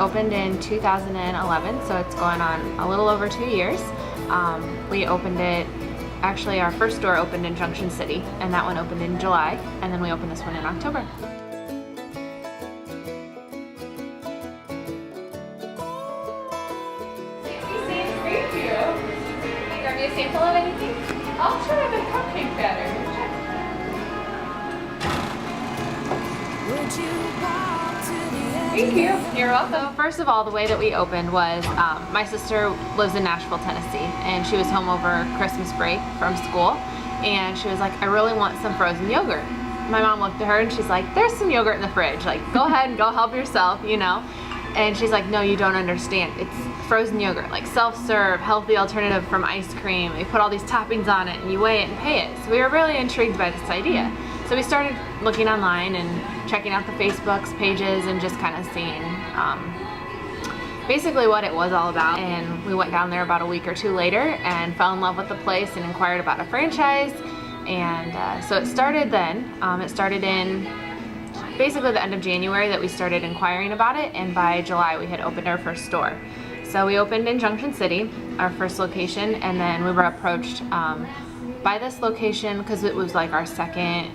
opened in 2011, so it's going on a little over 2 years. We opened it, actually our first store opened in Junction City, and that one opened in July, and then we opened this one in October. Thank you. Can you grab me a sample of anything? I'll try the cupcake batter. Thank you. You're welcome. First of all, the way that we opened was my sister lives in Nashville, Tennessee, and she was home over Christmas break from school, and she was like, I really want some frozen yogurt. My mom looked at her and she's like, there's some yogurt in the fridge. Like, go ahead and go help yourself, you know? And she's like, no, you don't understand. It's frozen yogurt, like self-serve, healthy alternative from ice cream. They put all these toppings on it and you weigh it and pay it. So we were really intrigued by this idea. So we started looking online and checking out the Facebook's pages and just kind of seeing basically what it was all about. And we went down there about a week or two later and fell in love with the place and inquired about a franchise. And so it started then. It started in basically the end of January that we started inquiring about it, and by July we had opened our first store. So we opened in Junction City, our first location, and then we were approached by this location because it was like our second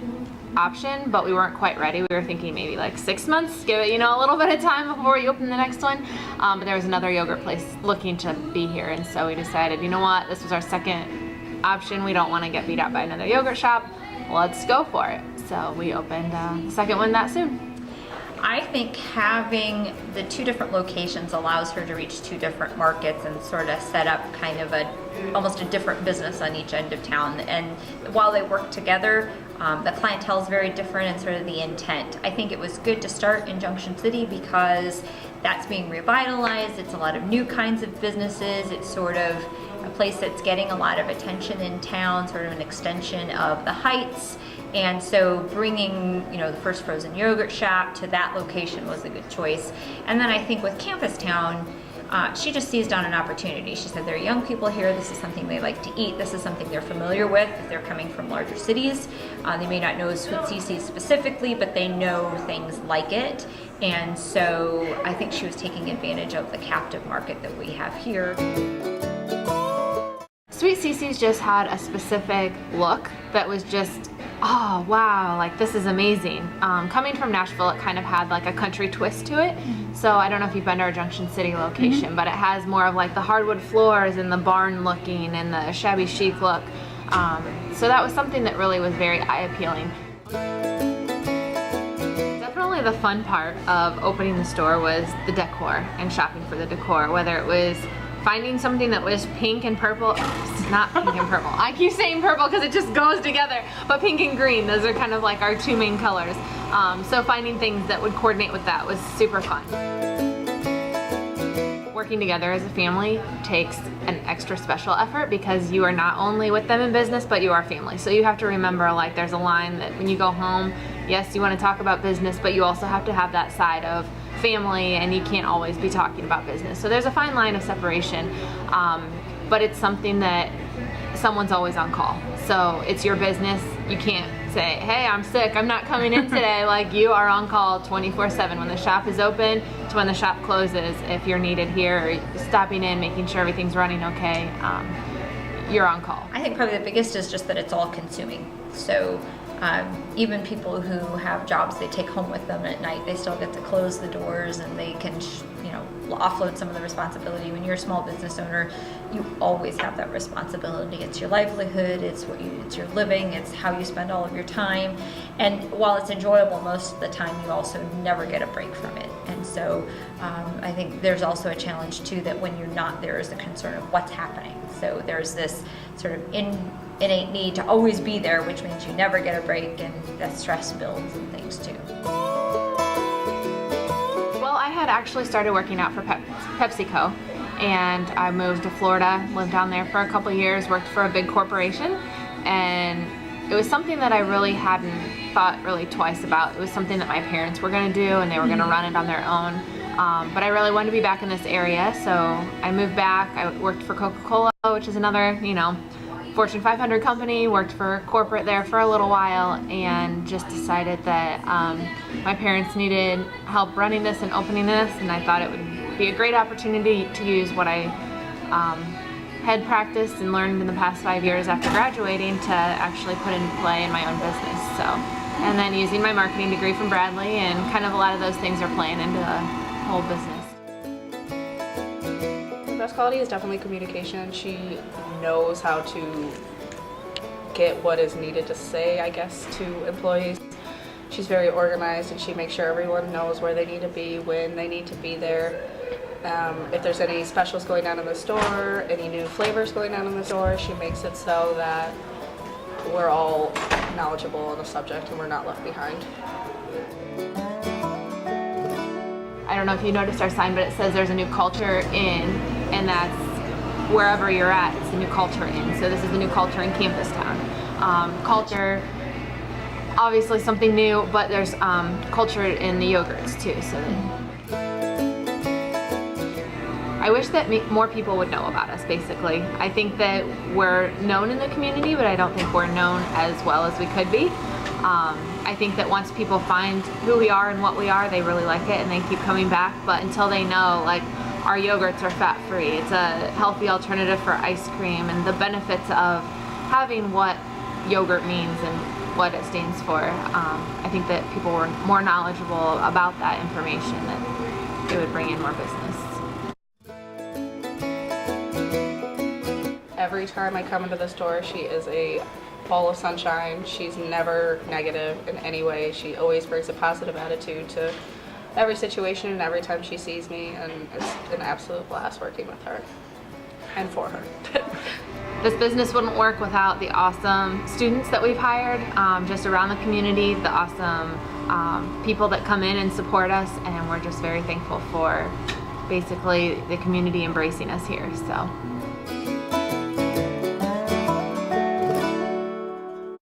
option, but we weren't quite ready. We were thinking maybe like 6 months, give it, you know, a little bit of time before we open the next one. But there was another yogurt place looking to be here, and so we decided, you know what, this was our second option. We don't want to get beat out by another yogurt shop. Let's go for it. So we opened the second one that soon. I think having the two different locations allows her to reach two different markets and sort of set up kind of almost a different business on each end of town. And while they work together, the clientele is very different and sort of the intent. I think it was good to start in Junction City because that's being revitalized. It's a lot of new kinds of businesses. It's sort of a place that's getting a lot of attention in town, sort of an extension of the Heights. And so bringing, you know, the first frozen yogurt shop to that location was a good choice. And then I think with Campus Town, she just seized on an opportunity. She said, there are young people here, this is something they like to eat, this is something they're familiar with if they're coming from larger cities. They may not know Sweet Cece specifically, but they know things like it. And so I think she was taking advantage of the captive market that we have here. Sweet Cece's just had a specific look that was just, oh wow, like this is amazing. Coming from Nashville, it kind of had like a country twist to it. So I don't know if you've been to our Junction City location, but it has more of like the hardwood floors and the barn looking and the shabby chic look. So that was something that really was very eye-appealing. Definitely the fun part of opening the store was the decor and shopping for the decor, whether it was finding something that was pink and purple. It's not pink and purple. I keep saying purple because it just goes together, but pink and green, those are kind of like our two main colors. So finding things that would coordinate with that was super fun. Working together as a family takes an extra special effort because you are not only with them in business, but you are family. So you have to remember, like, there's a line that when you go home, yes, you want to talk about business, but you also have to have that side of family, and you can't always be talking about business. So there's a fine line of separation, but it's something that someone's always on call. So it's your business. You can't say, hey, I'm sick, I'm not coming in today. Like, you are on call 24/7. When the shop is open to when the shop closes, if you're needed here or stopping in, making sure everything's running okay, you're on call. I think probably the biggest is just that it's all consuming. So even people who have jobs they take home with them at night, they still get to close the doors and they can, you know, offload some of the responsibility. When you're a small business owner, you always have that responsibility. It's your livelihood, it's your living, it's how you spend all of your time. And while it's enjoyable most of the time, you also never get a break from it. And so I think there's also a challenge too that when you're not there is the concern of what's happening. So there's this sort of innate need to always be there, which means you never get a break, and that stress builds and things too. Well, I had actually started working out for PepsiCo, and I moved to Florida, lived down there for a couple years, worked for a big corporation, and it was something that I really hadn't thought really twice about. It was something that my parents were going to do, and they were going to run it on their own. But I really wanted to be back in this area, so I moved back. I worked for Coca-Cola, which is another, you know, Fortune 500 company, worked for corporate there for a little while, and just decided that my parents needed help running this and opening this, and I thought it would be a great opportunity to use what I had practiced and learned in the past 5 years after graduating to actually put into play in my own business. So, and then using my marketing degree from Bradley, and kind of a lot of those things are playing into the whole business. The best quality is definitely communication. She knows how to get what is needed to say, I guess, to employees. She's very organized, and she makes sure everyone knows where they need to be, when they need to be there. If there's any specials going on in the store, any new flavors going on in the store, she makes it so that we're all knowledgeable on the subject and we're not left behind. I don't know if you noticed our sign, but it says there's a new culture in, and that's wherever you're at, it's a new culture in. So this is the new culture in Campus Town. Culture, obviously something new, but there's culture in the yogurts too. So I wish that more people would know about us, basically. I think that we're known in the community, but I don't think we're known as well as we could be. I think that once people find who we are and what we are, they really like it and they keep coming back. But until they know, like, our yogurts are fat-free, it's a healthy alternative for ice cream, and the benefits of having what yogurt means and what it stands for, I think that people were more knowledgeable about that information, that it would bring in more business. Every time I come into the store, she is a ball of sunshine. She's never negative in any way. She always brings a positive attitude to every situation and every time she sees me, and it's an absolute blast working with her and for her. This business wouldn't work without the awesome students that we've hired just around the community, the awesome people that come in and support us, and we're just very thankful for basically the community embracing us here. So.